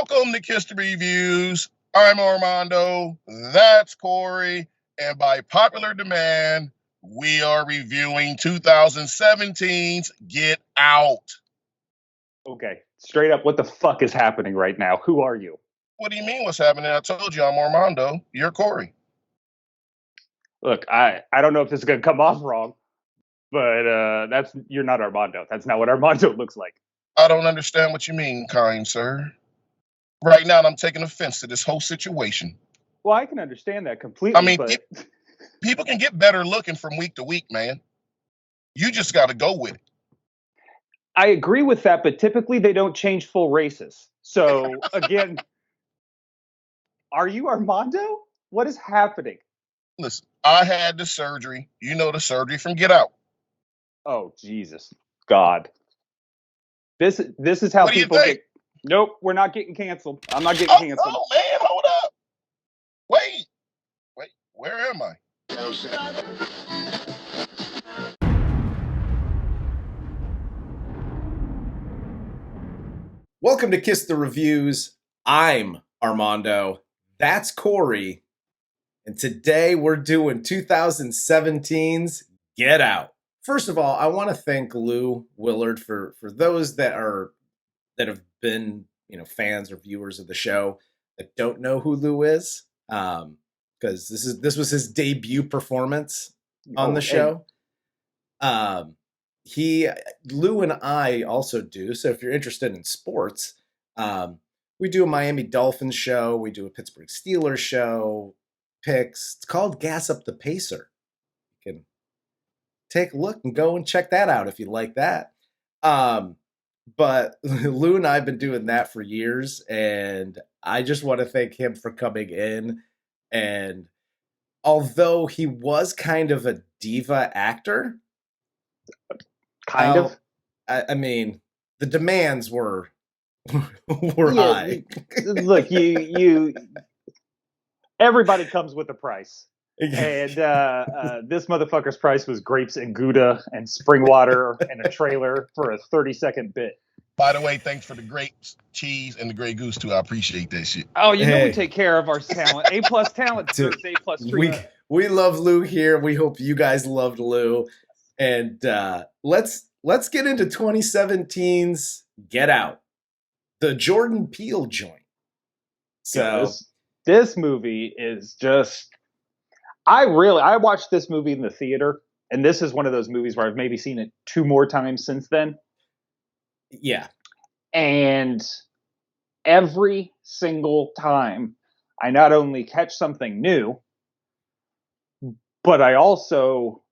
Welcome to Kiss the Reviews. I'm Armando. That's Corey. And by popular demand, we are reviewing 2017's Get Out. Okay, straight up, what the fuck is happening right now? Who are you? What do you mean what's happening? I told you I'm Armando. You're Corey. Look, I don't know if this is going to come off wrong, but you're not Armando. That's not what Armando looks like. I don't understand what you mean, kind sir. Right now, I'm taking offense to this whole situation. Well, I can understand that completely. I mean, but people can get better looking from week to week, man. You just got to go with it. I agree with that, but typically they don't change full races. So, again, are you Armando? What is happening? Listen, I had the surgery. You know the surgery from Get Out. Oh, Jesus. God. This is how What do you people think? get... Nope, we're not getting canceled. I'm not getting canceled. Oh, man, hold up. Wait, where am I? Welcome to Kiss the Reviews. I'm Armando. That's Corey. And today we're doing 2017's Get Out. First of all, I want to thank Lou Willard for those that have been, fans or viewers of the show that don't know who Lou is, because this was his debut performance on the show. Lou and I also do. So if you're interested in sports, we do a Miami Dolphins show. We do a Pittsburgh Steelers show. Picks. It's called Gas Up the Pacer. You can take a look and go and check that out if you like that. But Lou and I have been doing that for years, and I just want to thank him for coming in. And although he was kind of a diva actor, I mean, the demands were high. Look, you. Everybody comes with a price, and this motherfucker's price was grapes and Gouda and spring water and a trailer for a 30-second bit. By the way, thanks for the grapes, cheese, and the Grey Goose too. I appreciate that shit. Oh, know we take care of our talent. A+ talent deserves A+ treatment. We love Lou here. We hope you guys loved Lou, and let's get into 2017's Get Out, the Jordan Peele joint. So this movie is just, I watched this movie in the theater, and this is one of those movies where I've maybe seen it 2 more times since then. Yeah. And every single time I not only catch something new, but I also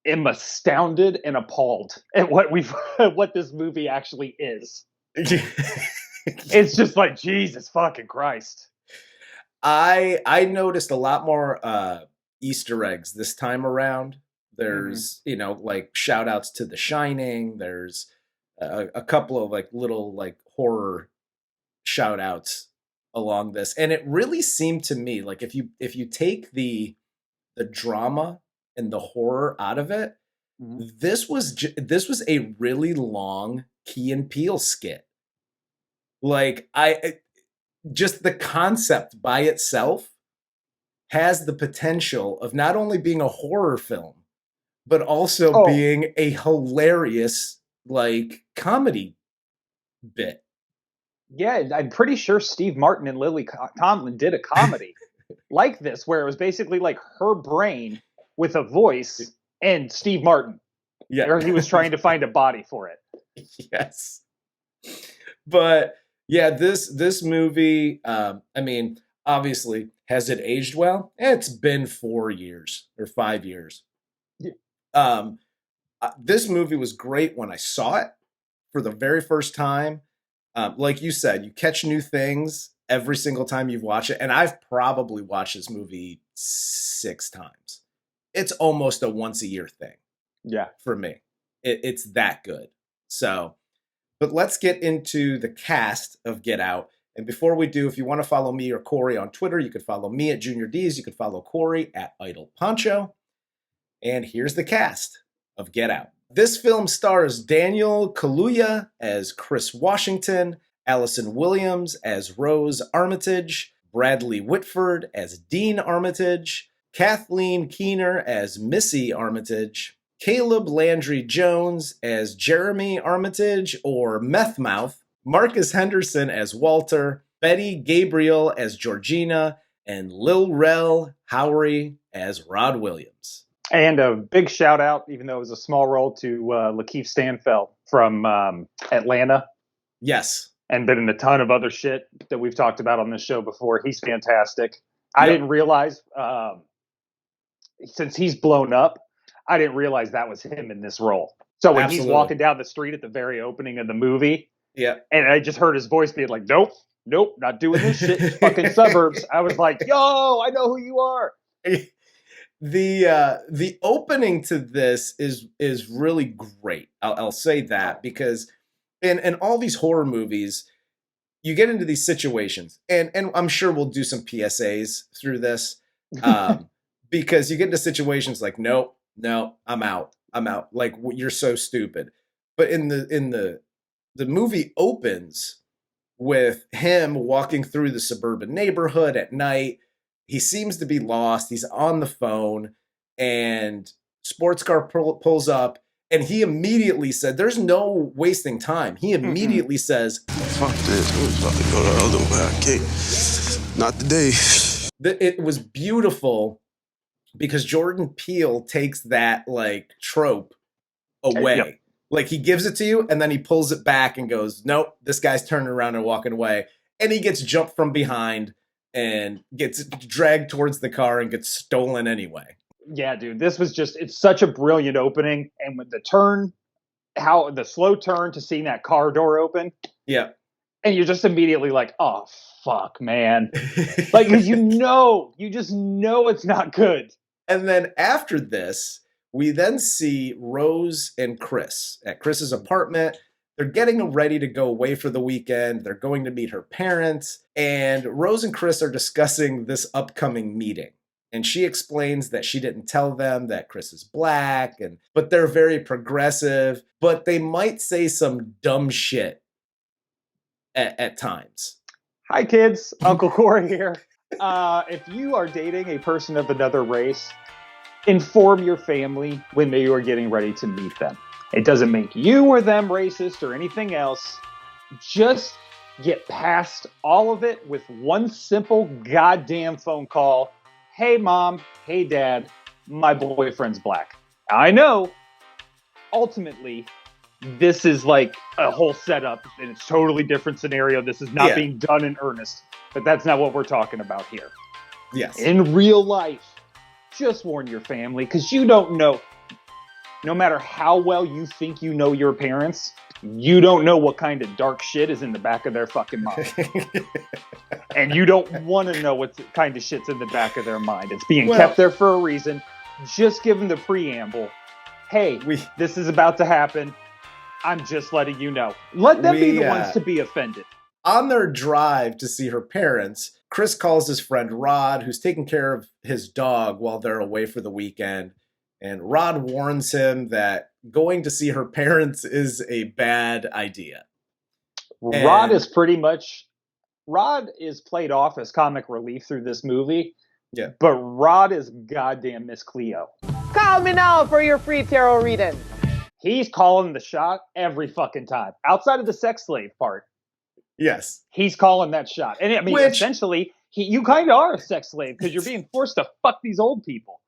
am astounded and appalled at what this movie actually is. It's just like, Jesus fucking Christ. I noticed a lot more Easter eggs this time around. There's, like shout outs to The Shining. There's a couple of little horror shout outs along this. And it really seemed to me like if you take the drama and the horror out of it, this was a really long Key and Peele skit. Just the concept by itself has the potential of not only being a horror film, but also being a hilarious comedy bit. Yeah, I'm pretty sure Steve Martin and Lily Tomlin did a comedy like this, where it was basically like her brain with a voice and Steve Martin. Yeah. Or he was trying to find a body for it. Yes. But yeah, this movie, obviously, has it aged well? It's been 4 years or 5 years. Yeah. This movie was great when I saw it for the very first time. Like you said, you catch new things every single time you watch it. And I've probably watched this movie 6 times. It's almost a once a year thing. Yeah. For me. It's that good. So, but let's get into the cast of Get Out. And before we do, if you want to follow me or Corey on Twitter, you can follow me at Junior D's. You can follow Corey at Idle Poncho. And here's the cast of Get Out. This film stars Daniel Kaluuya as Chris Washington, Allison Williams as Rose Armitage, Bradley Whitford as Dean Armitage, Kathleen Keener as Missy Armitage, Caleb Landry Jones as Jeremy Armitage or Meth Mouth, Marcus Henderson as Walter, Betty Gabriel as Georgina, and Lil Rel Howery as Rod Williams. And a big shout out, even though it was a small role, to Lakeith Stanfield from Atlanta. Yes. And been in a ton of other shit that we've talked about on this show before. He's fantastic. I didn't realize, since he's blown up, I didn't realize that was him in this role. So when he's walking down the street at the very opening of the movie, and I just heard his voice being like, nope, not doing this shit, fucking suburbs. I was like, yo, I know who you are. The opening to this is really great. I'll say that, because in all these horror movies, you get into these situations, and I'm sure we'll do some PSAs through this, because you get into situations like, no, I'm out. Like, you're so stupid. But in the movie opens with him walking through the suburban neighborhood at night. He seems to be lost. He's on the phone, and sports car pulls up, and he immediately said, there's no wasting time. He immediately says, fuck this. We're about to go the other way. I can't. Not today. It was beautiful because Jordan Peele takes that like trope away. Yep. Like, he gives it to you, and then he pulls it back and goes, nope, this guy's turning around and walking away. And he gets jumped from behind and gets dragged towards the car and gets stolen anyway. Yeah, dude, this was it's such a brilliant opening. And with the slow turn to seeing that car door open. Yeah. And you're just immediately like, oh, fuck, man. Like, you just know it's not good. And then after this, we then see Rose and Chris at Chris's apartment. They're getting ready to go away for the weekend. They're going to meet her parents. And Rose and Chris are discussing this upcoming meeting. And she explains that she didn't tell them that Chris is black, but they're very progressive, but they might say some dumb shit at times. Hi, kids. Uncle Corey here. If you are dating a person of another race, inform your family when you are getting ready to meet them. It doesn't make you or them racist or anything else. Just get past all of it with one simple goddamn phone call. Hey, Mom. Hey, Dad. My boyfriend's black. I know, ultimately, this is like a whole setup, and it's a totally different scenario. This is not being done in earnest, but that's not what we're talking about here. Yes. In real life, just warn your family, because you don't know. No matter how well you think you know your parents, you don't know what kind of dark shit is in the back of their fucking mind. And you don't want to know what kind of shit's in the back of their mind. It's being kept there for a reason. Just give them the preamble. Hey, this is about to happen. I'm just letting you know. Let them be the ones to be offended. On their drive to see her parents, Chris calls his friend Rod, who's taking care of his dog while they're away for the weekend. And Rod warns him that going to see her parents is a bad idea. Rod is played off as comic relief through this movie. Yeah. But Rod is goddamn Miss Cleo. Call me now for your free tarot reading. He's calling the shot every fucking time. Outside of the sex slave part. Yes. He's calling that shot. And I mean, essentially, you kind of are a sex slave because you're being forced to fuck these old people.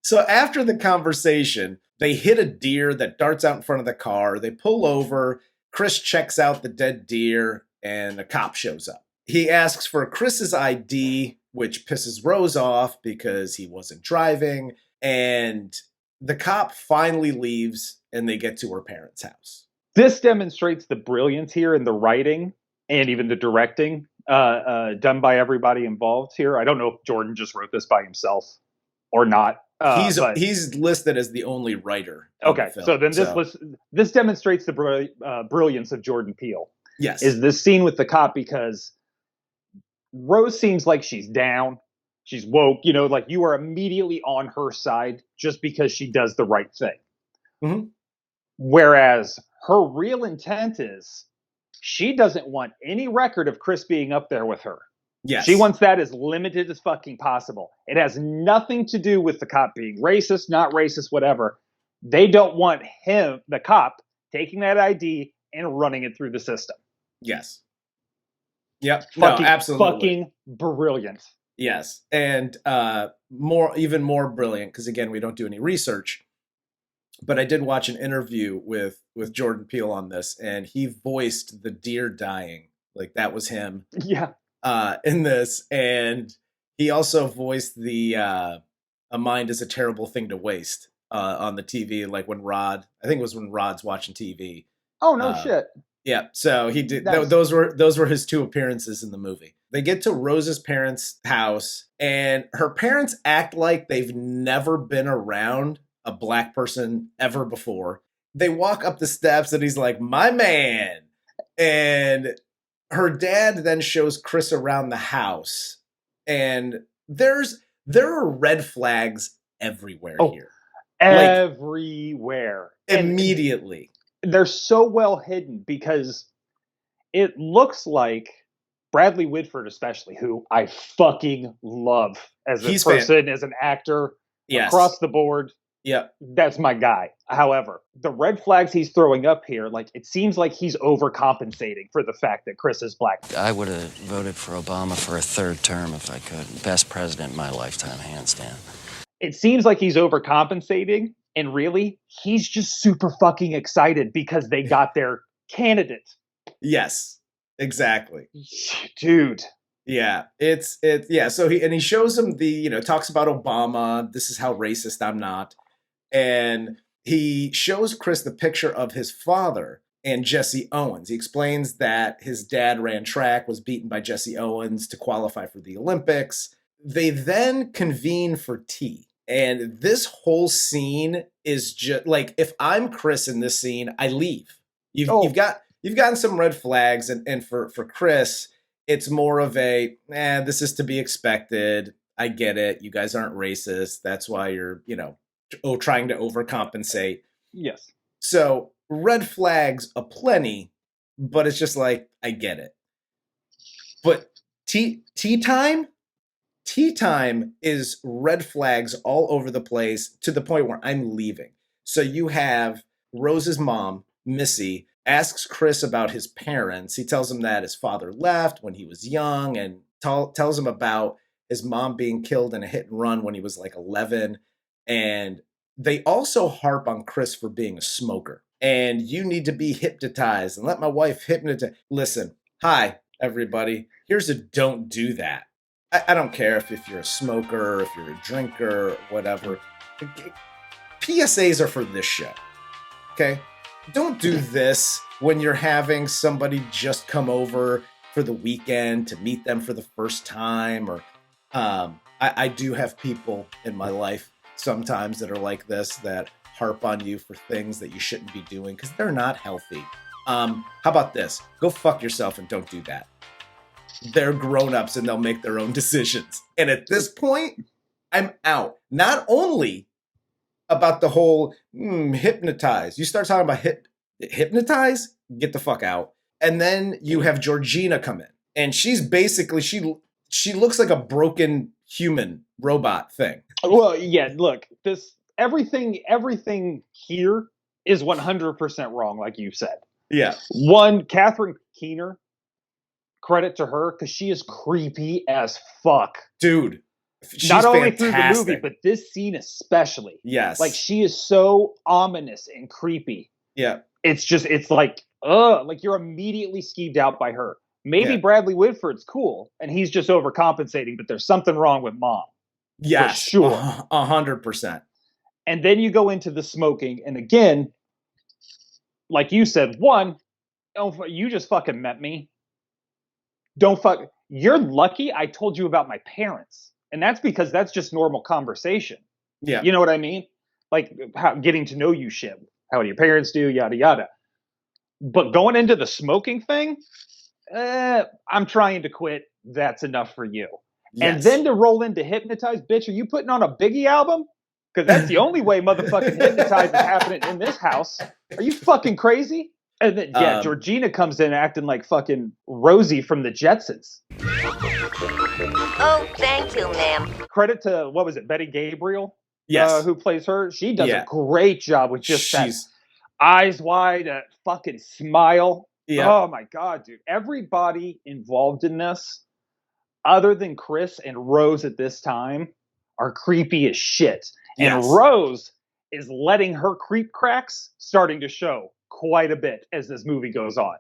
So after the conversation, they hit a deer that darts out in front of the car. They pull over. Chris checks out the dead deer, and a cop shows up. He asks for Chris's ID, which pisses Rose off because he wasn't driving. And the cop finally leaves, and they get to her parents' house. This demonstrates the brilliance here in the writing and even the directing done by everybody involved here. I don't know if Jordan just wrote this by himself or not. He's listed as the only writer. Okay, so then this demonstrates the brilliance of Jordan Peele. Yes, is this scene with the cop, because Rose seems like she's down, she's woke. You know, like you are immediately on her side just because she does the right thing. Mm-hmm. Whereas her real intent is, She doesn't want any record of Chris being up there with her. Yes. She wants that as limited as fucking possible. It has nothing to do with the cop being racist, not racist, whatever. They don't want him, the cop, taking that ID and running it through the system. Yes. Yep. Fucking, no, absolutely. Fucking brilliant. Yes. And even more brilliant, because again, we don't do any research. But I did watch an interview with Jordan Peele on this, and he voiced the deer dying. Like, that was him. Yeah. In this. And he also voiced the a mind is a terrible thing to waste on the TV, like when I think it was when Rod's watching TV. Oh, no shit. Yeah, so he did. Those were his 2 appearances in the movie. They get to Rose's parents' house, and her parents act like they've never been around a black person ever before. They walk up the steps, and he's like, "My man," and her dad then shows Chris around the house, and there are red flags everywhere here, everywhere, immediately. They're so well hidden because it looks like Bradley Whitford, especially, who I fucking love as a person, as an actor, across the board. Yeah. That's my guy. However, the red flags he's throwing up here, like, it seems like he's overcompensating for the fact that Chris is black. I would have voted for Obama for a 3rd term if I could. Best president in my lifetime, hands down. It seems like he's overcompensating. And really, he's just super fucking excited because they got their candidate. Yes, exactly. Dude. Yeah, yeah. So he shows him talks about Obama. This is how racist I'm not. And he shows Chris the picture of his father and Jesse Owens. He explains that his dad ran track, was beaten by Jesse Owens to qualify for the Olympics. They then convene for tea. And this whole scene is just like, if I'm Chris in this scene, I leave. You've gotten some red flags, and for Chris, it's more of a, this is to be expected. I get it. You guys aren't racist. That's why you're, trying to overcompensate. Yes. So red flags aplenty, but it's just like, I get it. But tea time? Tea time is red flags all over the place to the point where I'm leaving. So you have Rose's mom, Missy, asks Chris about his parents. He tells him that his father left when he was young, and tells him about his mom being killed in a hit and run when he was like 11. And they also harp on Chris for being a smoker. And you need to be hypnotized and let my wife hypnotize. Listen, hi, everybody. Here's a don't do that. I don't care if you're a smoker, if you're a drinker, whatever. PSAs are for this show, okay? Don't do this when you're having somebody just come over for the weekend to meet them for the first time. Or I do have people in my life sometimes that are like this, that harp on you for things that you shouldn't be doing because they're not healthy. How about this? Go fuck yourself and don't do that. They're grown-ups and they'll make their own decisions. And at this point, I'm out. Not only about the whole hypnotize. You start talking about hypnotize, get the fuck out. And then you have Georgina come in. And she's basically, she looks like a broken human robot thing. Well, yeah, look, everything here is 100% wrong, like you said. Yeah. One, Catherine Keener, credit to her, because she is creepy as fuck. Dude. She's not only fantastic. through the movie, but this scene especially. Yes. Like, she is so ominous and creepy. Yeah. It's like, like you're immediately skeeved out by her. Maybe Bradley Whitford's cool, and he's just overcompensating, but there's something wrong with Mom. Yes. For sure. 100%. And then you go into the smoking, and again, like you said, one, you just fucking met me. You're lucky I told you about my parents. And that's because that's just normal conversation. Yeah. You know what I mean? Like getting to know you shit. How do your parents do? Yada, yada. But going into the smoking thing, I'm trying to quit. That's enough for you. Yes. And then to roll into Hypnotize, bitch, are you putting on a Biggie album? Because that's the only way motherfucking Hypnotize is happening in this house. Are you fucking crazy? And then, Georgina comes in acting like fucking Rosie from the Jetsons. Oh, thank you, ma'am. Credit to, what was it, Betty Gabriel? Yes. Who plays her? She does a great job with just that eyes wide, fucking smile. Yeah. Oh my God, dude. Everybody involved in this, other than Chris and Rose at this time, are creepy as shit. Yes. And Rose is letting her creep cracks starting to show quite a bit as this movie goes on.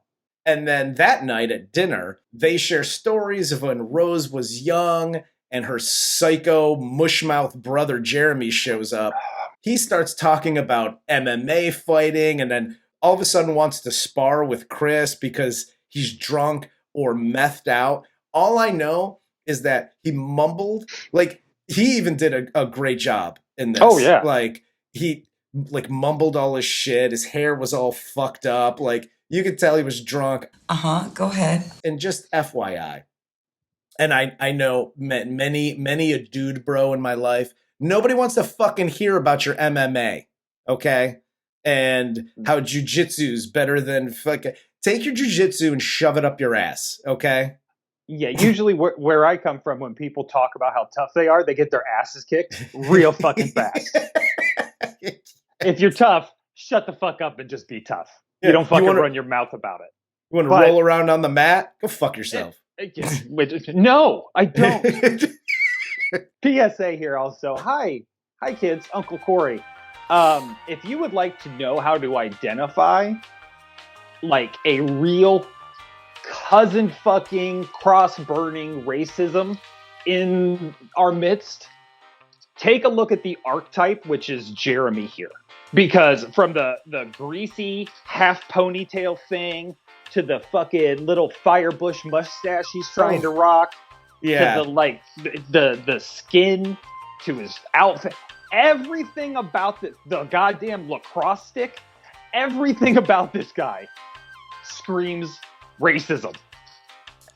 And then that night at dinner, they share stories of when Rose was young and her psycho mushmouth brother Jeremy shows up. He starts talking about MMA fighting and then all of a sudden wants to spar with Chris because he's drunk or methed out. All I know is that he mumbled, like he even did a great job in this. Oh yeah. Like he mumbled all his shit. His hair was all fucked up. Like you could tell he was drunk. Go ahead. And just FYI, and I know many a dude bro in my life, nobody wants to fucking hear about your MMA, okay? And how jujitsu's better than fucking... Take your jujitsu and shove it up your ass, okay? Yeah, usually where I come from, when people talk about how tough they are, they get their asses kicked real fucking fast. If you're tough, shut the fuck up and just be tough. Yeah, you don't fucking run your mouth about it. You want to roll around on the mat? Go fuck yourself. No, I don't. PSA here also. Hi kids, Uncle Corey. If you would like to know how to identify like a real cousin fucking cross burning racism in our midst, take a look at the archetype, which is Jeremy here. Because from the greasy half ponytail thing to the fucking little firebush mustache he's trying to rock, to the skin, to his outfit, everything about the goddamn lacrosse stick, everything about this guy screams racism.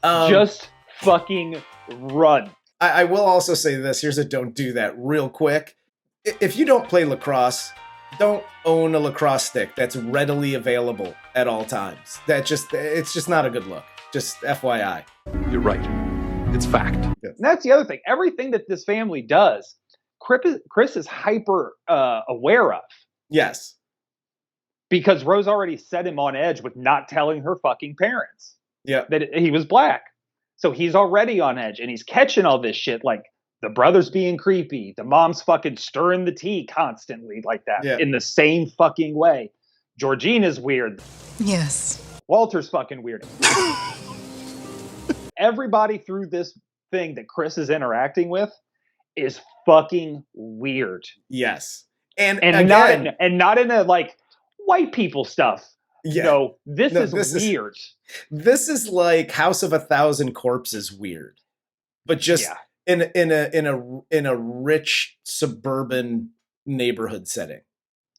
Just fucking run. I will also say this. Here's a don't do that real quick. If you don't play lacrosse, don't own a lacrosse stick that's readily available at all times. It's just not a good look. Just FYI. You're right. It's fact. Yes. That's the other thing. Everything that this family does, Chris is hyper aware of. Yes. Because Rose already set him on edge with not telling her fucking parents that he was black. So he's already on edge and he's catching all this shit, like the brother's being creepy, the mom's fucking stirring the tea constantly like that in the same fucking way. Georgina's weird. Yes. Walter's fucking weird. Everybody through this thing that Chris is interacting with is fucking weird. Yes. And again, not in a like white people stuff. Yeah. No, this is weird. This is like House of a Thousand Corpses weird. But just in a rich suburban neighborhood setting.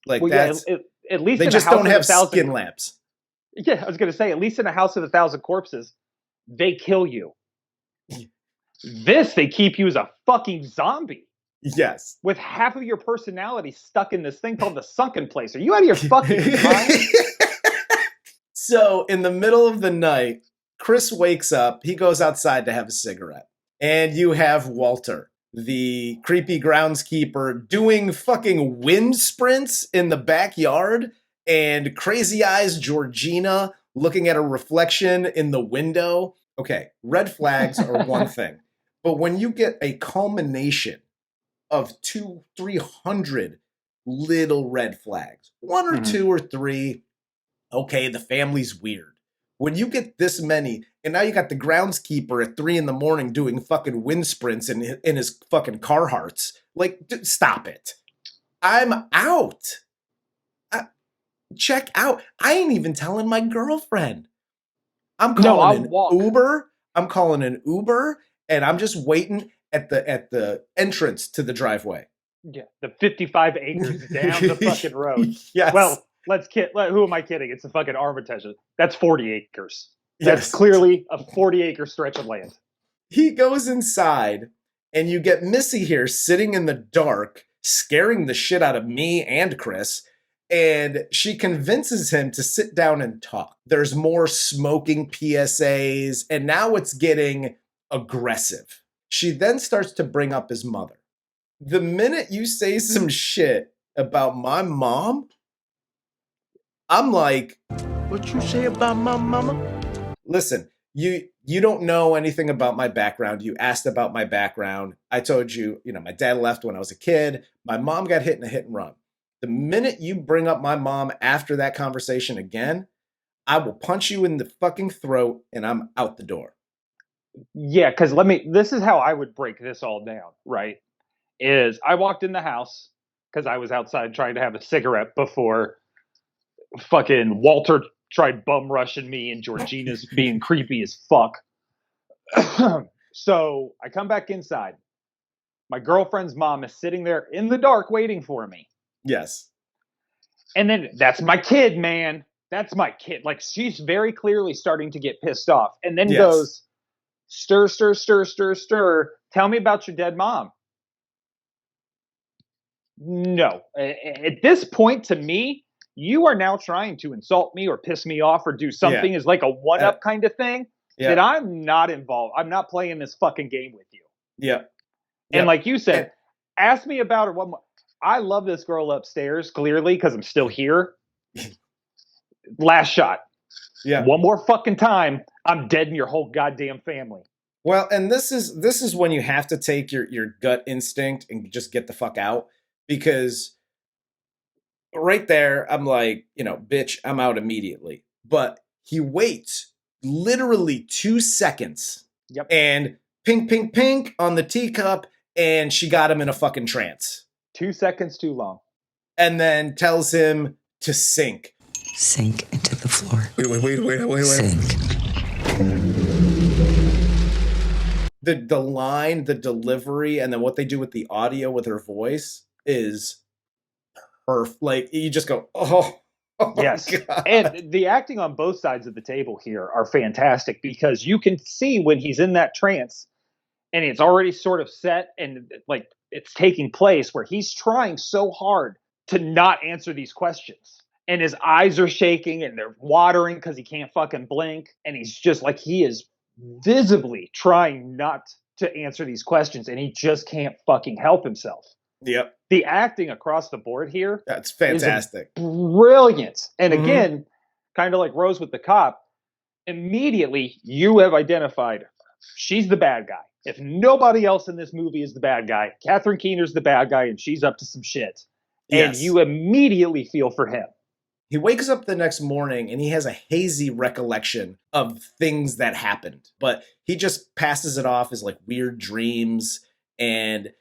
Like at least they in just a house don't have of 1,000, skin lamps. Yeah, I was gonna say, at least in a House of a Thousand Corpses, they kill you. This, they keep you as a fucking zombie. Yes. With half of your personality stuck in this thing called the sunken place. Are you out of your fucking mind? So, in the middle of the night, Chris wakes up. He goes outside to have a cigarette. And you have Walter, the creepy groundskeeper, doing fucking wind sprints in the backyard. And crazy eyes Georgina looking at a reflection in the window. Okay, red flags are one thing. But when you get a culmination of 300 little red flags, one or two or three, okay, the family's weird. When you get this many, and now you got the groundskeeper at 3 a.m. doing fucking wind sprints in his fucking Carhartts, like, stop it. I'm out. Check out. I ain't even telling my girlfriend. I'm calling an Uber. I'm calling an Uber, and I'm just waiting at the entrance to the driveway. Yeah, the 55 acres down the fucking road. Yes. Well, who am I kidding? It's the fucking Armitage. That's 40 acres. That's clearly a 40-acre stretch of land. He goes inside, and you get Missy here sitting in the dark, scaring the shit out of me and Chris. And she convinces him to sit down and talk. There's more smoking PSAs, and now it's getting aggressive. She then starts to bring up his mother. The minute you say some shit about my mom, I'm like, What you say about my mama? listen, you don't know anything about my background. You asked about my background. I told you, my dad left when I was a kid. My mom got hit in a hit and run. The minute you bring up my mom after that conversation again, I will punch you in the fucking throat and I'm out the door. Yeah, because this is how I would break this all down, right? Is I walked in the house because I was outside trying to have a cigarette before fucking Walter tried bum rushing me and Georgina's being creepy as fuck. So I come back inside. My girlfriend's mom is sitting there in the dark waiting for me. Yes. And then that's my kid, man. That's my kid. Like, she's very clearly starting to get pissed off. And then goes, stir, stir, stir, stir, stir. Tell me about your dead mom. No. At this point, to me, you are now trying to insult me or piss me off or do something as like a one-up kind of thing that I'm not involved. I'm not playing this fucking game with you. Yeah. And like you said, ask me about her one more. I love this girl upstairs, clearly, because I'm still here. Last shot. Yeah. One more fucking time, I'm dead in your whole goddamn family. Well, and this is when you have to take your gut instinct and just get the fuck out, because right there, I'm like, bitch, I'm out immediately. But he waits literally 2 seconds. Yep. And pink, pink, pink on the teacup, and she got him in a fucking trance. 2 seconds too long. And then tells him to sink. Sink into the floor. Wait. Sink. The line, the delivery, and then what they do with the audio with her voice is perfect. Like, you just go, oh yes. God. And the acting on both sides of the table here are fantastic, because you can see when he's in that trance and it's already sort of set and like it's taking place, where he's trying so hard to not answer these questions. And his eyes are shaking and they're watering because he can't fucking blink. And he's just like, he is visibly trying not to answer these questions, and he just can't fucking help himself. Yep. The acting across the board here, that's fantastic. Brilliant. And again, kind of like Rose with the cop, immediately you have identified she's the bad guy. If nobody else in this movie is the bad guy, Catherine Keener's the bad guy, and she's up to some shit. And you immediately feel for him. He wakes up the next morning and he has a hazy recollection of things that happened, but he just passes it off as like weird dreams. And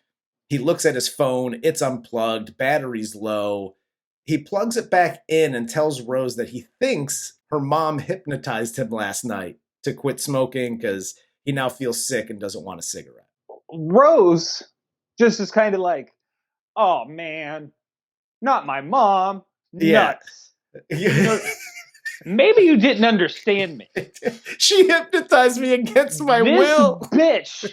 he looks at his phone. It's unplugged. Battery's low. He plugs it back in and tells Rose that he thinks her mom hypnotized him last night to quit smoking because he now feels sick and doesn't want a cigarette. Rose just is kind of like, oh man, not my mom. Nuts. Maybe you didn't understand me. She hypnotized me against my will. Bitch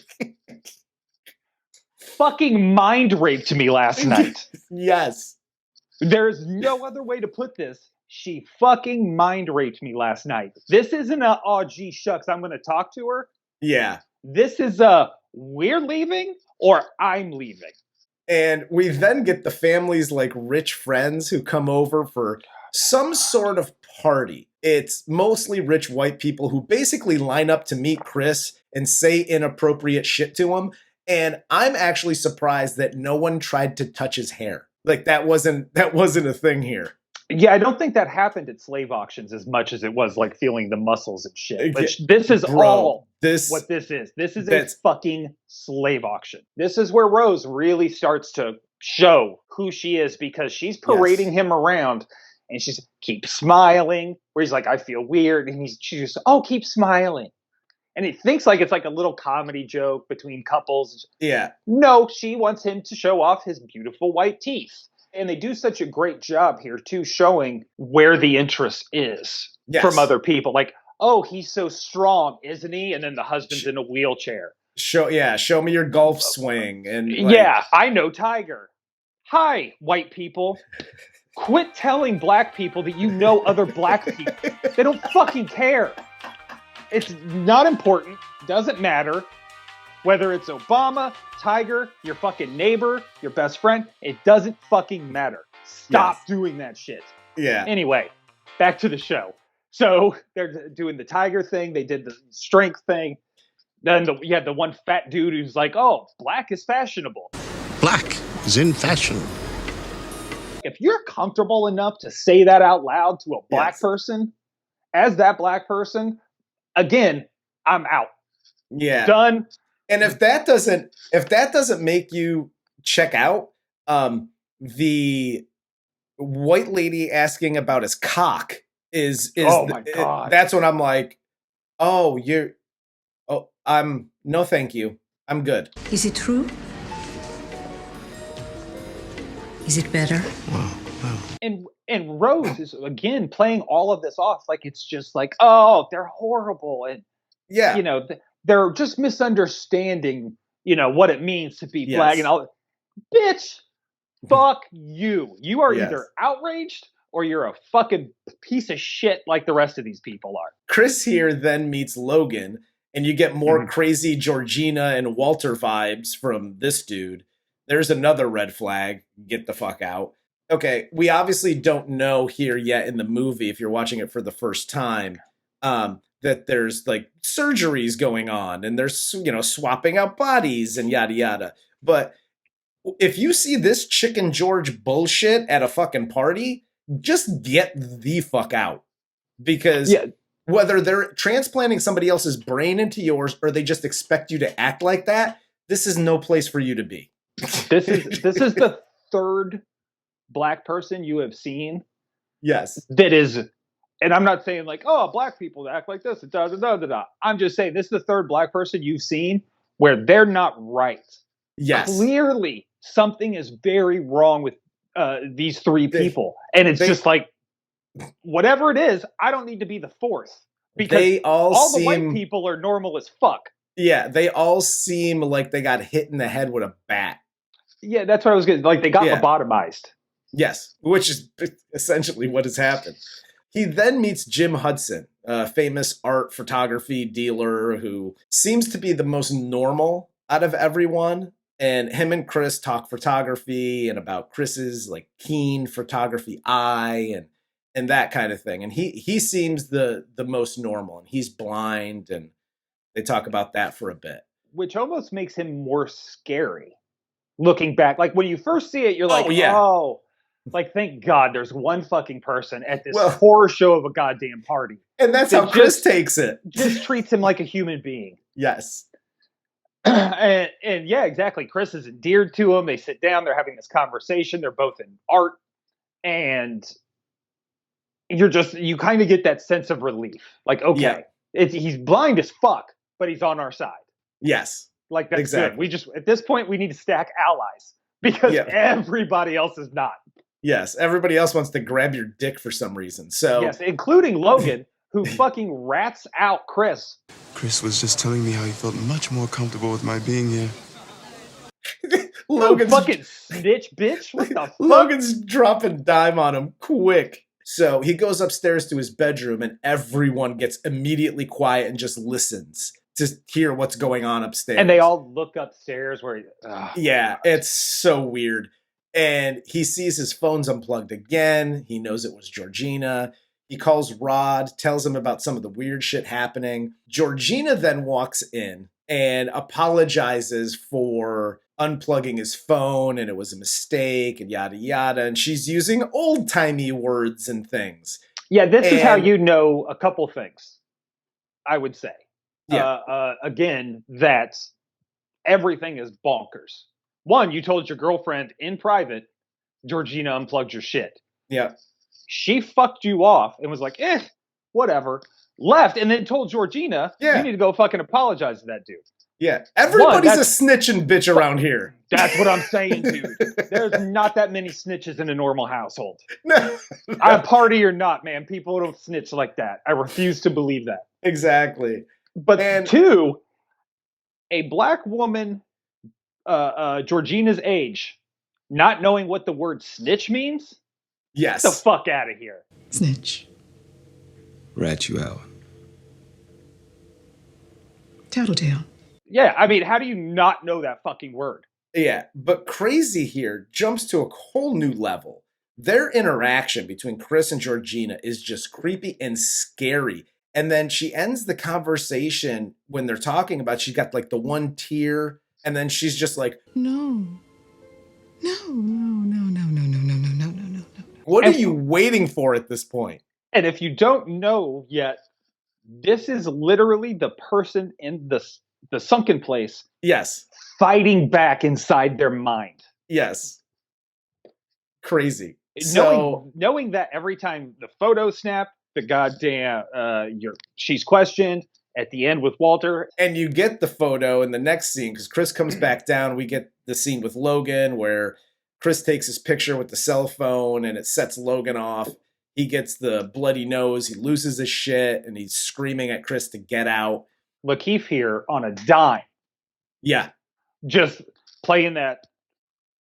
fucking mind raped me last night. Yes. There's no other way to put this. She fucking mind raped me last night. This isn't a, oh gee shucks, I'm going to talk to her. Yeah. This is a, we're leaving or I'm leaving. And we then get the family's like rich friends who come over for some sort of party. It's mostly rich white people who basically line up to meet Chris and say inappropriate shit to him. And I'm actually surprised that no one tried to touch his hair. Like that wasn't a thing here. Yeah, I don't think that happened at slave auctions as much as it was like feeling the muscles and shit. But this is what this is. This is a fucking slave auction. This is where Rose really starts to show who she is, because she's parading him around and she's keep smiling, where he's like, I feel weird. And she's just, oh, keep smiling. And he thinks like it's like a little comedy joke between couples. Yeah. No, she wants him to show off his beautiful white teeth. And they do such a great job here, too, showing where the interest is from other people. Like, oh, he's so strong, isn't he? And then the husband's in a wheelchair. Show me your golf swing. And yeah, I know Tiger. Hi, white people. Quit telling black people that you know other black people. They don't fucking care. It's not important. Doesn't matter. Whether it's Obama, Tiger, your fucking neighbor, your best friend, it doesn't fucking matter. Stop doing that shit. Yeah. Anyway, back to the show. So they're doing the Tiger thing. They did the strength thing. Then you had the one fat dude who's like, oh, black is fashionable. Black is in fashion. If you're comfortable enough to say that out loud to a black person, as that black person, again, I'm out. Yeah. Done. And if that doesn't make you check out, the white lady asking about his cock is oh my God. That's when I'm like, no, thank you. I'm good. Is it true? Is it better? Wow. And Rose is again playing all of this off like it's just like, oh, they're horrible, and you know, they're just misunderstanding, you know, what it means to be black and all. Bitch, fuck you. You are either outraged or you're a fucking piece of shit like the rest of these people are. Chris here then meets Logan, and you get more crazy Georgina and Walter vibes from this dude. There's another red flag. Get the fuck out. Okay, we obviously don't know here yet in the movie, if you're watching it for the first time, that there's like surgeries going on and there's, you know, swapping out bodies and yada yada. But if you see this Chicken George bullshit at a fucking party, just get the fuck out. Because whether they're transplanting somebody else's brain into yours or they just expect you to act like that, this is no place for you to be. This is the third black person you have seen. Yes. That is, and I'm not saying like, oh, black people act like this. I'm just saying this is the third black person you've seen where they're not right. Yes. Clearly something is very wrong with these three people. And it's just like, whatever it is, I don't need to be the fourth. Because all the white people are normal as fuck. Yeah, they all seem like they got hit in the head with a bat. Yeah, that's what I was getting. Like, they got lobotomized. Yes, which is essentially what has happened. He then meets Jim Hudson, a famous art photography dealer who seems to be the most normal out of everyone. And him and Chris talk photography and about Chris's like keen photography eye and that kind of thing. And he seems the most normal, and he's blind, and they talk about that for a bit. Which almost makes him more scary. Looking back, like when you first see it, you're like, oh, like thank God there's one fucking person at this horror show of a goddamn party. And that's how Chris takes it. Just treats him like a human being. Yes. and yeah, exactly. Chris is endeared to him. They sit down, they're having this conversation. They're both in art. And you kind of get that sense of relief. Like, okay, he's blind as fuck, but he's on our side. Yes. Like, that's good. We just, at this point, we need to stack allies because everybody else is not. Yes. Everybody else wants to grab your dick for some reason. So yes, including Logan, who fucking rats out Chris. Chris was just telling me how he felt much more comfortable with my being here. Logan's fucking snitch, bitch. What the fuck? Logan's dropping dime on him quick. So he goes upstairs to his bedroom, and everyone gets immediately quiet and just listens to hear what's going on upstairs. And they all look upstairs where it's so weird. And he sees his phone's unplugged again. He knows it was Georgina. He calls Rod, tells him about some of the weird shit happening. Georgina then walks in and apologizes for unplugging his phone, and it was a mistake, and yada yada. And she's using old-timey words and things. Yeah, this is how you know a couple things, I would say. Again, that everything is bonkers. One, you told your girlfriend in private, Georgina unplugged your shit. Yeah. She fucked you off and was like, whatever. Left and then told Georgina, you need to go fucking apologize to that dude. Yeah. Everybody's a snitch and bitch around here. That's what I'm saying, dude. There's not that many snitches in a normal household. No. I party or not, man. People don't snitch like that. I refuse to believe that. Exactly. But two, a black woman, Georgina's age, not knowing what the word snitch means, Yes. Get the fuck out of here. Snitch. Rat you out. Tattletale. Yeah, I mean, how do you not know that fucking word? Yeah, but crazy here jumps to a whole new level. Their interaction between Chris and Georgina is just creepy and scary. And then she ends the conversation when they're talking about, she's got like the one tear, and then she's just like, No. No, no, no, no, no, no, no, no, no, no, no, no. what are you waiting for at this point? And if you don't know yet, this is literally the person in the sunken place Yes. fighting back inside their mind. Yes. Crazy. So Knowing that every time the photo snap, the goddamn she's questioned at the end with Walter. and you get the photo in the next scene because Chris comes back down. We get the scene with Logan where Chris takes his picture with the cell phone and it sets Logan off. He gets the bloody nose. He loses his shit and he's screaming at Chris to get out. Lakeith here on a dime. Yeah. Just playing that,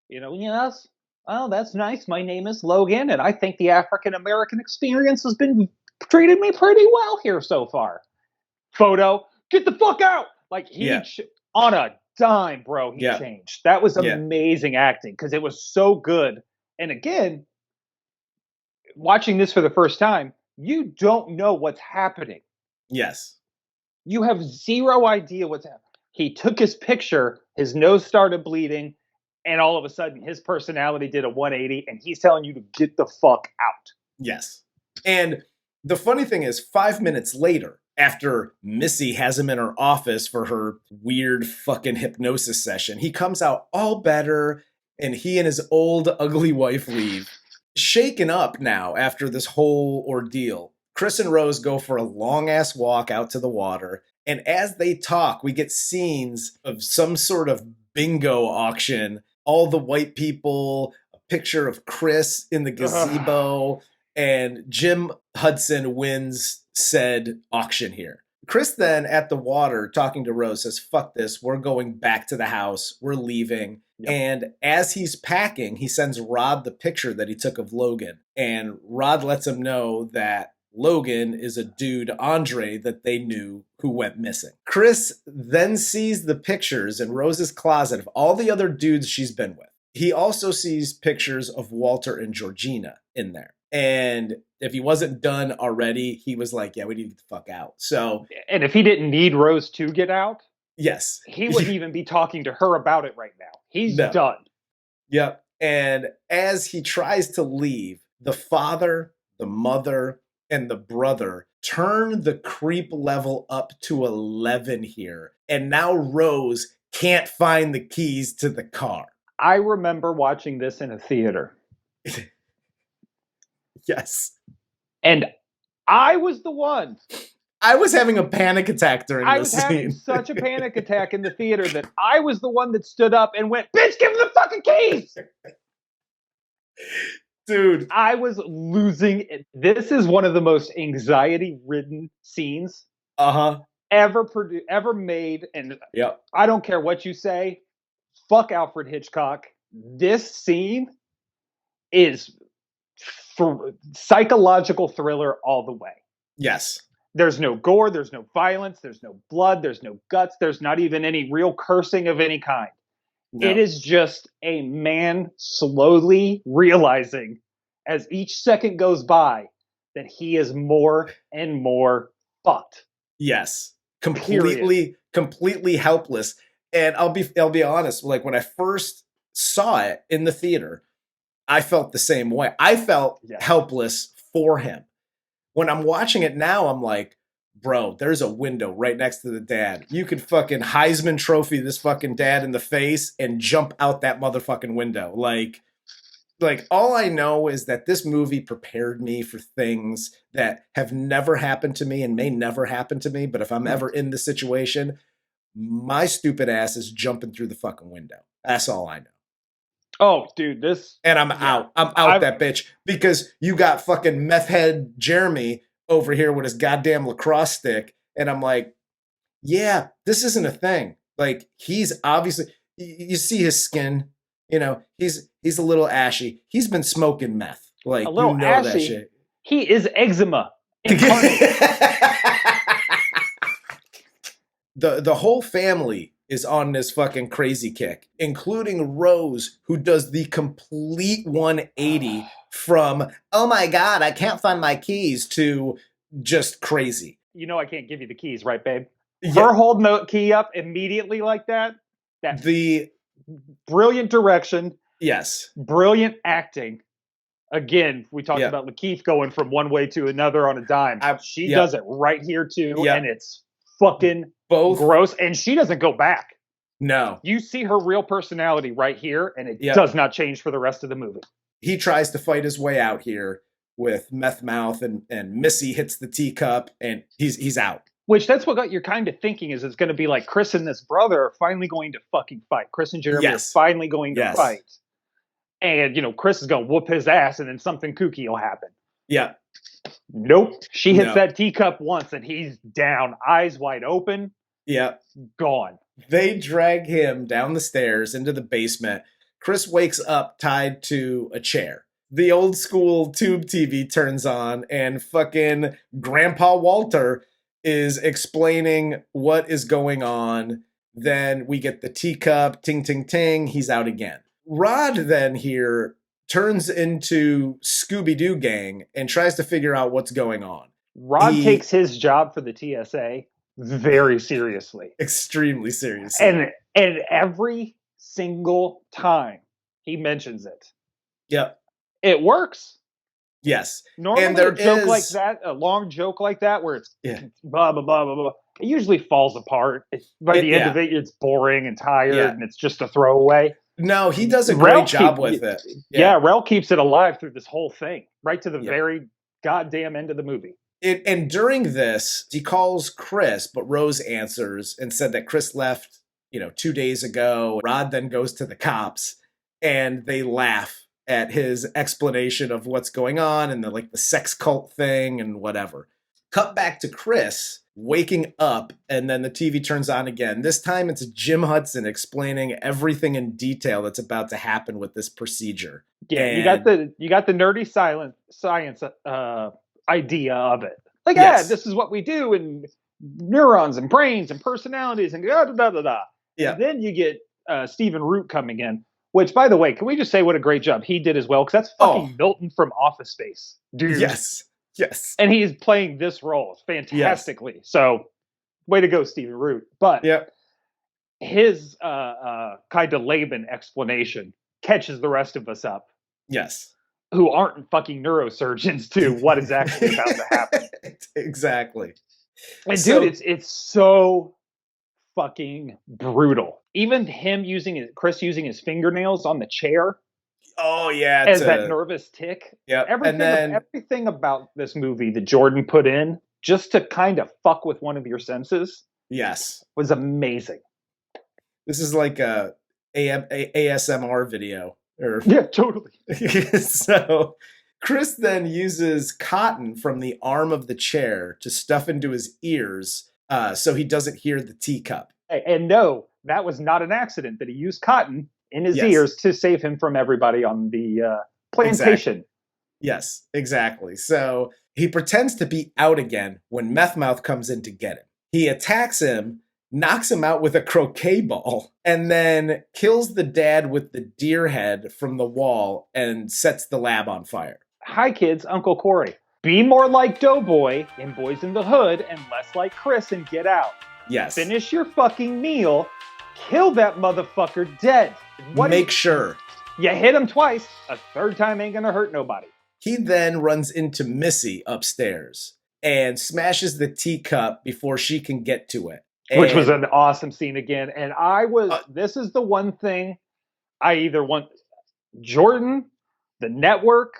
yes. Oh, that's nice. My name is Logan, and I think the African American experience has been treated me pretty well here so far. Photo, get the fuck out! Like on a dime, bro. He changed. That was amazing acting because it was so good. And again, watching this for the first time, you don't know what's happening. Yes. You have zero idea what's happening. He took his picture, his nose started bleeding, and all of a sudden his personality did a 180 and he's telling you to get the fuck out. Yes. And the funny thing is 5 minutes later, after Missy has him in her office for her weird fucking hypnosis session, he comes out all better and he and his old ugly wife leave. Shaken up now after this whole ordeal, Chris and Rose go for a long ass walk out to the water. And as they talk, we get scenes of some sort of bingo auction. All the white people, a picture of Chris in the gazebo, and Jim Hudson wins said auction here. Chris then at the water talking to Rose says, fuck this, we're going back to the house, we're leaving. Yep. And as he's packing, he sends Rod the picture that he took of Logan. And Rod lets him know that Logan is a dude, Andre, that they knew who went missing. Chris then sees the pictures in Rose's closet of all the other dudes she's been with. He also sees pictures of Walter and Georgina in there. And if he wasn't done already, he was like, yeah, we need to get the fuck out. So, and if he didn't need Rose to get out, yes, he wouldn't even be talking to her about it right now. He's done. Yep. And as he tries to leave, the father, the mother, and the brother turn the creep level up to 11 here. And now Rose can't find the keys to the car. I remember watching this in a theater. Yes. And I was the one. I was having a panic attack during this scene. I was having such a panic attack in the theater that I was the one that stood up and went, bitch, give him the fucking keys! Dude. I was losing it. This is one of the most anxiety-ridden scenes ever made. And I don't care what you say. Fuck Alfred Hitchcock. This scene is for psychological thriller all the way. Yes. There's no gore. There's no violence. There's no blood. There's no guts. There's not even any real cursing of any kind. No. It is just a man slowly realizing as each second goes by that he is more and more fucked. Yes. Completely helpless. And I'll be honest, like when I first saw it in the theater, I felt the same way. I felt helpless for him. When I'm watching it now, I'm like, bro, there's a window right next to the dad. You could fucking Heisman Trophy this fucking dad in the face and jump out that motherfucking window. Like all I know is that this movie prepared me for things that have never happened to me and may never happen to me. But if I'm ever in this situation, my stupid ass is jumping through the fucking window. That's all I know. Oh, dude, this... And I'm out. I'm out that bitch. Because you got fucking meth head Jeremy over here with his goddamn lacrosse stick. And I'm like, yeah, this isn't a thing. Like, he's obviously... You see his skin. You know, he's a little ashy. He's been smoking meth. Like, A little you know ashy. that shit. He is eczema incarnate. The whole family is on this fucking crazy kick, including Rose, who does the complete 180 from, oh my God, I can't find my keys, to just crazy. You know I can't give you the keys, right, babe? Yeah. Her holding the key up immediately like that. The brilliant direction. Yes. Brilliant acting. Again, we talked Yep. about Lakeith going from one way to another on a dime. She Yep. does it right here too, Yep. and it's fucking both gross. And she doesn't go back. No. You see her real personality right here, and it Yep. does not change for the rest of the movie. He tries to fight his way out here with meth mouth, and Missy hits the teacup, and he's out. Which that's what you're kind of thinking is it's going to be like Chris and this brother are finally going to fucking fight. Chris and Jeremy are finally going to fight. And, Chris is going to whoop his ass and then something kooky will happen. Yeah. Nope. She hits that teacup once and he's down, eyes wide open. Yeah. Gone. They drag him down the stairs into the basement. Chris wakes up tied to a chair. The old school tube TV turns on and fucking Grandpa Walter is explaining what is going on. Then we get the teacup, ting, ting, ting. He's out again. Rod then here turns into Scooby-Doo gang and tries to figure out what's going on. Rod takes his job for the TSA very seriously. Extremely seriously. And every single time he mentions it. Yep. It works. Yes. Normally and there a joke is like that, a long joke like that, where it's blah, blah, blah, blah, blah, it usually falls apart. By the end of it, it's boring and tired, and it's just a throwaway. No, he does a great job with it. Yeah, Rel keeps it alive through this whole thing, right to the very goddamn end of the movie. And during this, he calls Chris, but Rose answers and said that Chris left, 2 days ago. Rod then goes to the cops, and they laugh at his explanation of what's going on and the sex cult thing and whatever. Cut back to Chris waking up, and then the TV turns on again. This time it's Jim Hudson explaining everything in detail that's about to happen with this procedure. Yeah, and you got the nerdy science idea of it. This is what we do, and neurons and brains and personalities and da da da da. Yeah. And then you get Stephen Root coming in. Which, by the way, can we just say what a great job he did as well? Because that's fucking Milton from Office Space, dude. Yes. And he's playing this role fantastically. Yes. So, way to go, Stephen Root. But his kind of Laban explanation catches the rest of us up. Yes. Who aren't fucking neurosurgeons to what is actually about to happen. Exactly. And dude, it's so fucking brutal. Even him Chris using his fingernails on the chair. Oh yeah, as that nervous tick. Yeah, everything about this movie that Jordan put in just to kind of fuck with one of your senses. Yes, was amazing. This is like a ASMR video. Yeah, totally. So Chris then uses cotton from the arm of the chair to stuff into his ears, so he doesn't hear the teacup. And no, that was not an accident that he used cotton in his ears to save him from everybody on the plantation. Exactly. Yes, exactly. So he pretends to be out again when Methmouth comes in to get him. He attacks him, knocks him out with a croquet ball, and then kills the dad with the deer head from the wall and sets the lab on fire. Hi kids, Uncle Corey. Be more like Doughboy in Boys in the Hood and less like Chris in Get Out. Yes. Finish your fucking meal. Kill that motherfucker dead. Make sure. You hit him twice. A third time ain't gonna hurt nobody. He then runs into Missy upstairs and smashes the teacup before she can get to it. Which was an awesome scene again. And this is the one thing I either want Jordan, the network,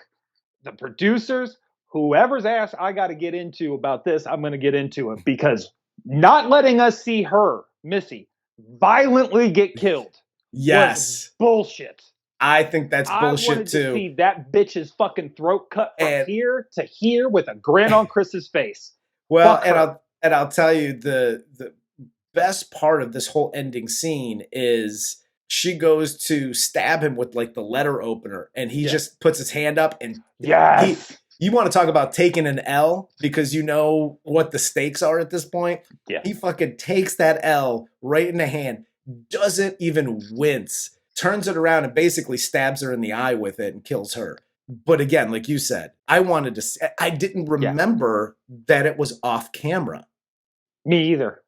the producers, whoever's ass I got to get into about this, I'm going to get into it. Because not letting us see her, Missy, violently get killed. Yes. Bullshit. I think that's bullshit I wanted too. To see that bitch's fucking throat cut from here to here with a grin on Chris's face. Well, I'll tell you the best part of this whole ending scene is she goes to stab him with like the letter opener, and he Yeah. just puts his hand up, and Yes. you want to talk about taking an L because you know what the stakes are at this point. Yeah. He fucking takes that L right in the hand, doesn't even wince, turns it around and basically stabs her in the eye with it and kills her. But again, like you said, I didn't remember that it was off camera. Me either.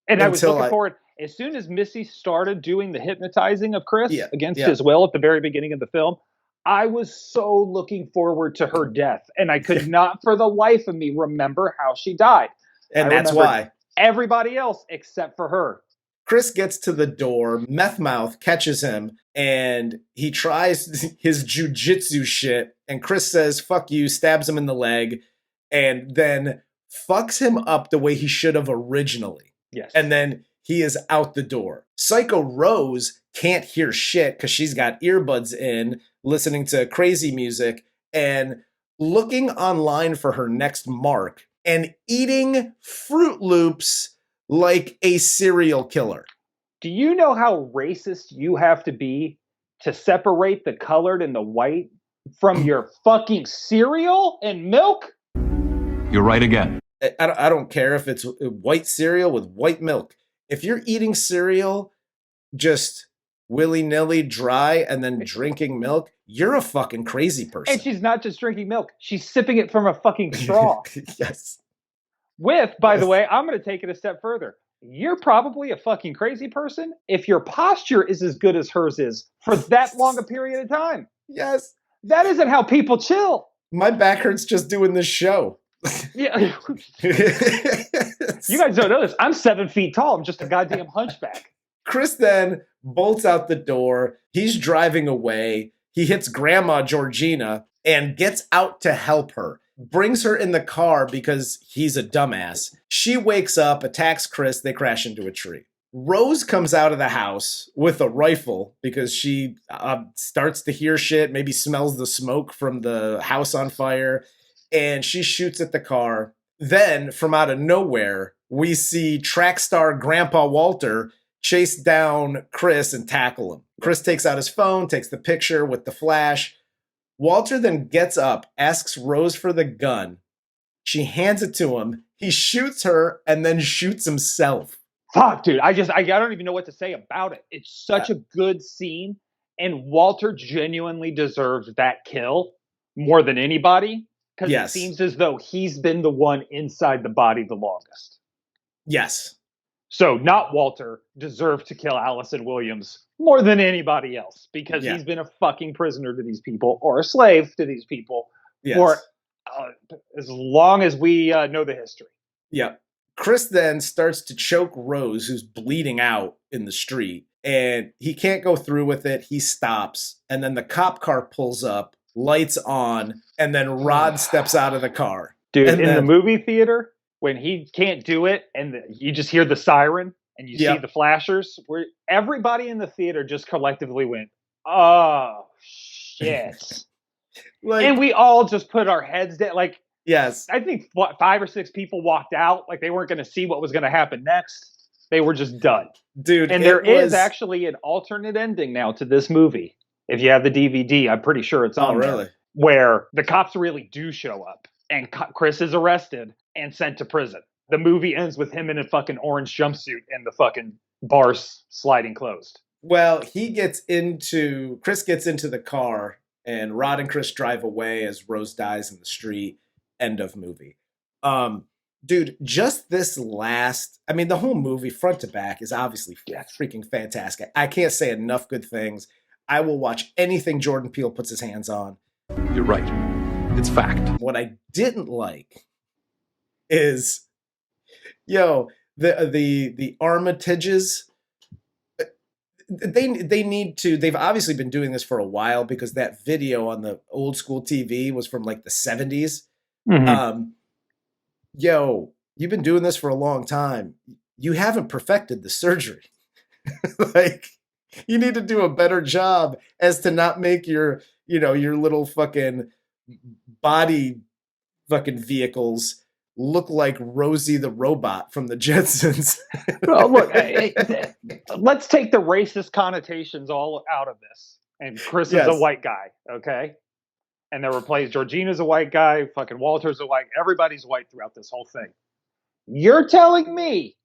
And I was Until looking forward, as soon as Missy started doing the hypnotizing of Chris against yeah. his will at the very beginning of the film, I was so looking forward to her death. And I could not for the life of me remember how she died. And that's why. Everybody else except for her. Chris gets to the door, Meth Mouth catches him, and he tries his jujitsu shit, and Chris says, fuck you, stabs him in the leg, and then fucks him up the way he should have originally. Yes. And then he is out the door. Psycho Rose can't hear shit because she's got earbuds in, listening to crazy music, and looking online for her next mark, and eating Fruit Loops like a serial killer. Do you know how racist you have to be to separate the colored and the white from your fucking cereal and milk? You're right again. I don't care if it's white cereal with white milk. If you're eating cereal just willy-nilly dry and then drinking milk, you're a fucking crazy person. And she's not just drinking milk. She's sipping it from a fucking straw. Yes. With, by the way, I'm going to take it a step further. You're probably a fucking crazy person if your posture is as good as hers is for that long a period of time. Yes. That isn't how people chill. My back hurts just doing this show. Yeah. You guys don't know this. I'm 7 feet tall. I'm just a goddamn hunchback. Chris then bolts out the door. He's driving away. He hits Grandma Georgina and gets out to help her. Brings her in the car because he's a dumbass. She wakes up, attacks Chris. They crash into a tree. Rose comes out of the house with a rifle because she starts to hear shit, maybe smells the smoke from the house on fire, and she shoots at the car. Then, from out of nowhere, we see track star Grandpa Walter chase down Chris and tackle him. Chris takes out his phone, takes the picture with the flash. Walter then gets up, asks Rose for the gun. She hands it to him. He shoots her and then shoots himself. Fuck, dude. I don't even know what to say about it. It's such a good scene. And Walter genuinely deserves that kill more than anybody. Because it seems as though he's been the one inside the body the longest. Yes. So not Walter deserved to kill Allison Williams more than anybody else because he's been a fucking prisoner to these people or a slave to these people for as long as we know the history. Yeah. Chris then starts to choke Rose, who's bleeding out in the street, and he can't go through with it. He stops, and then the cop car pulls up, lights on, and then Rod steps out of the car. Dude, and in the movie theater, when he can't do it and you just hear the siren and you see the flashers, where everybody in the theater just collectively went, oh, shit. And we all just put our heads down. Like, yes, I think 5 or 6 people walked out. Like, they weren't going to see what was going to happen next. They were just done. Dude, and there is actually an alternate ending now to this movie. If you have the DVD, I'm pretty sure it's on there, where the cops really do show up and Chris is arrested and sent to prison. The movie ends with him in a fucking orange jumpsuit and the fucking bars sliding closed. Well, Chris gets into the car and Rod and Chris drive away as Rose dies in the street. End of movie. Dude, just this the whole movie front to back is obviously freaking fantastic. I can't say enough good things. I will watch anything Jordan Peele puts his hands on. You're right. It's fact. What I didn't like is, the Armitages. They need to. They've obviously been doing this for a while because that video on the old school TV was from like the 70s. Mm-hmm. You've been doing this for a long time. You haven't perfected the surgery. Like, you need to do a better job as to not make your little fucking body fucking vehicles look like Rosie the robot from the Jetsons. Well, look, let's take the racist connotations all out of this. And Chris is a white guy, okay? And they're replaced. Georgina's a white guy. Fucking Walter's a white. Everybody's white throughout this whole thing. You're telling me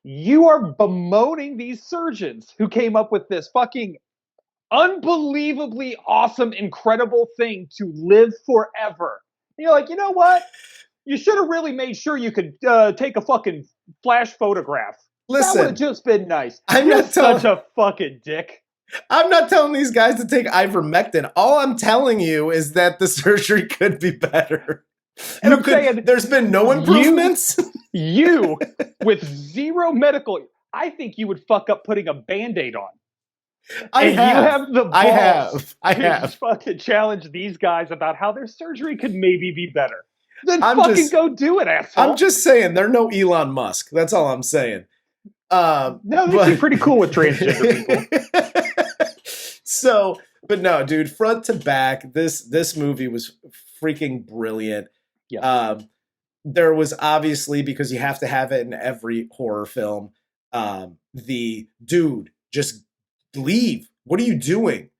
you are bemoaning these surgeons who came up with this fucking unbelievably awesome, incredible thing to live forever. And you're like, you know what? You should have really made sure you could take a fucking flash photograph. Listen, that would have just been nice. I'm You're not telling, such a fucking dick. I'm not telling these guys to take ivermectin. All I'm telling you is that the surgery could be better. And I'm saying there's been no improvements. You with zero medical, I think you would fuck up putting a Band-Aid on. You have the balls I have fucking challenge these guys about how their surgery could maybe be better. Then go do it, asshole. I'm just saying they're no Elon Musk. That's all I'm saying. No, they seem pretty cool with transgender people. So, but no, dude, front to back, this movie was freaking brilliant. Yeah. There was obviously, because you have to have it in every horror film, the dude, just leave. What are you doing?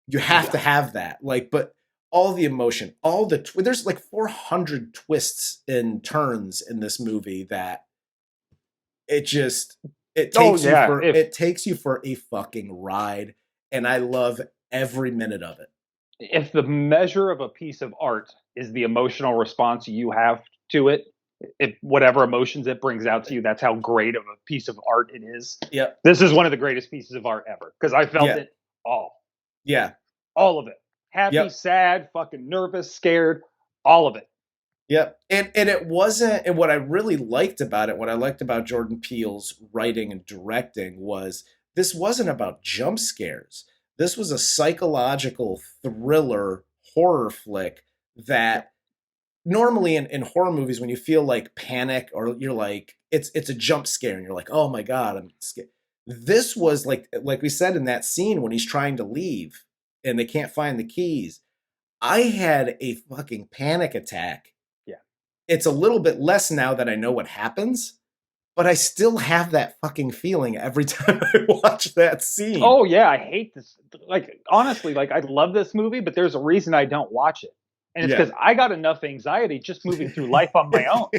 You have to have that. Like, but all the emotion, all the there's like 400 twists and turns in this movie that it takes you for a fucking ride, and I love every minute of it. If the measure of a piece of art is the emotional response you have to it, if whatever emotions it brings out to you, that's how great of a piece of art it is. Yeah. This is one of the greatest pieces of art ever because I felt it all. Yeah. All of it. Happy, sad, fucking nervous, scared, all of it. Yep. And it wasn't, and what I really liked about it, what I liked about Jordan Peele's writing and directing was this wasn't about jump scares. This was a psychological thriller horror flick that normally in horror movies, when you feel like panic or you're like, it's a jump scare and you're like, oh my God, I'm scared. This was like we said in that scene when he's trying to leave and they can't find the keys. I had a fucking panic attack. Yeah. It's a little bit less now that I know what happens, but I still have that fucking feeling every time I watch that scene. Oh yeah, I hate this. Like, honestly, like I love this movie, but there's a reason I don't watch it. And it's because I got enough anxiety just moving through life on my own.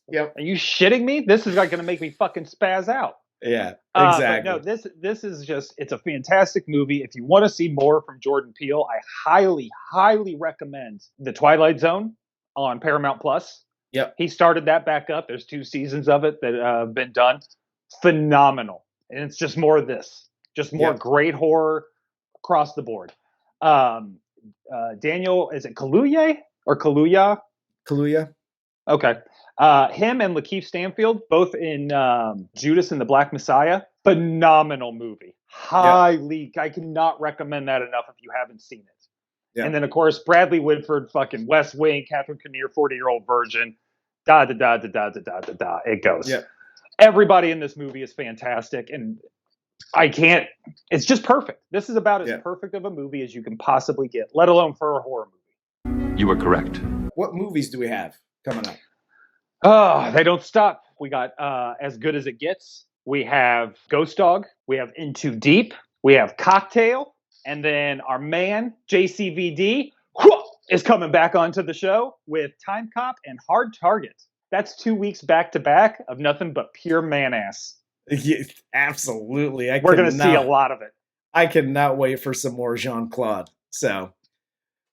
Yep. Are you shitting me? This is like going to make me fucking spaz out. Yeah, exactly. No, this is just, it's a fantastic movie. If you want to see more from Jordan Peele, I highly, highly recommend The Twilight Zone on Paramount Plus. Yep. He started that back up. There's 2 seasons of it that have been done. Phenomenal. And it's just more of this. Just more great horror across the board. Daniel, is it Kaluuya or Kaluuya? Kaluuya. Okay. Him and Lakeith Stanfield, both in Judas and the Black Messiah. Phenomenal movie. Highly, I cannot recommend that enough if you haven't seen it. Yeah. And then, of course, Bradley Whitford, fucking West Wing, Catherine Kinnear, 40-Year-Old Virgin. It goes. Yeah. Everybody in this movie is fantastic. And it's just perfect. This is about as perfect of a movie as you can possibly get, let alone for a horror movie. You were correct. What movies do we have coming up? Oh, they don't stop. We got As Good as It Gets. We have Ghost Dog. We have Into Deep. We have Cocktail. And then our man, JCVD, is coming back onto the show with Time Cop and Hard Target. That's 2 weeks back to back of nothing but pure man ass. Yeah, absolutely. We're going to see a lot of it. I cannot wait for some more Jean-Claude. So,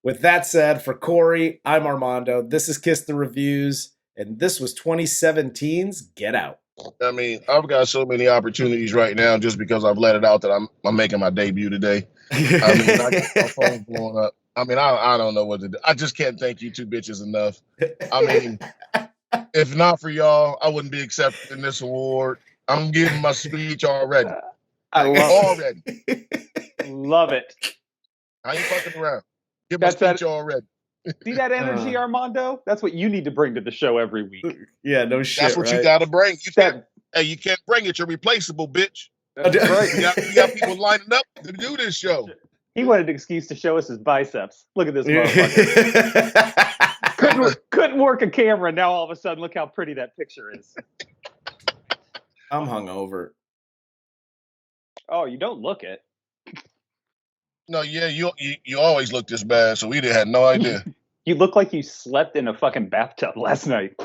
with that said, for Corey, I'm Armando. This is Kiss the Reviews, and this was 2017's Get Out. I mean, I've got so many opportunities right now just because I've let it out that I'm making my debut today. I mean, I got my phone blowing up. I mean, I don't know what to do. I just can't thank you 2 bitches enough. I mean, if not for y'all, I wouldn't be accepting this award. I'm giving my speech already. I love it. Love it. I ain't fucking around. Give my speech already. See that energy, Armando? That's what you need to bring to the show every week. Yeah, no shit. That's what you got to bring. You can't bring it. You're replaceable, bitch. That's right. You got people lining up to do this show. He wanted an excuse to show us his biceps. Look at this motherfucker. couldn't work a camera. Now all of a sudden, look how pretty that picture is. I'm hungover. Oh, you don't look it. No, yeah, you always look this bad, so we had no idea. You look like you slept in a fucking bathtub last night.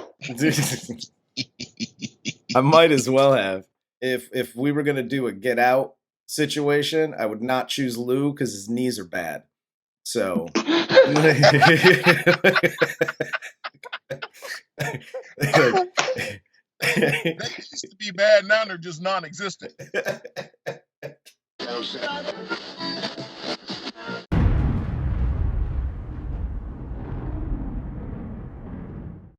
I might as well have. If we were gonna do a Get Out situation, I would not choose Lou because his knees are bad. So They used to be bad, now they're just non-existent.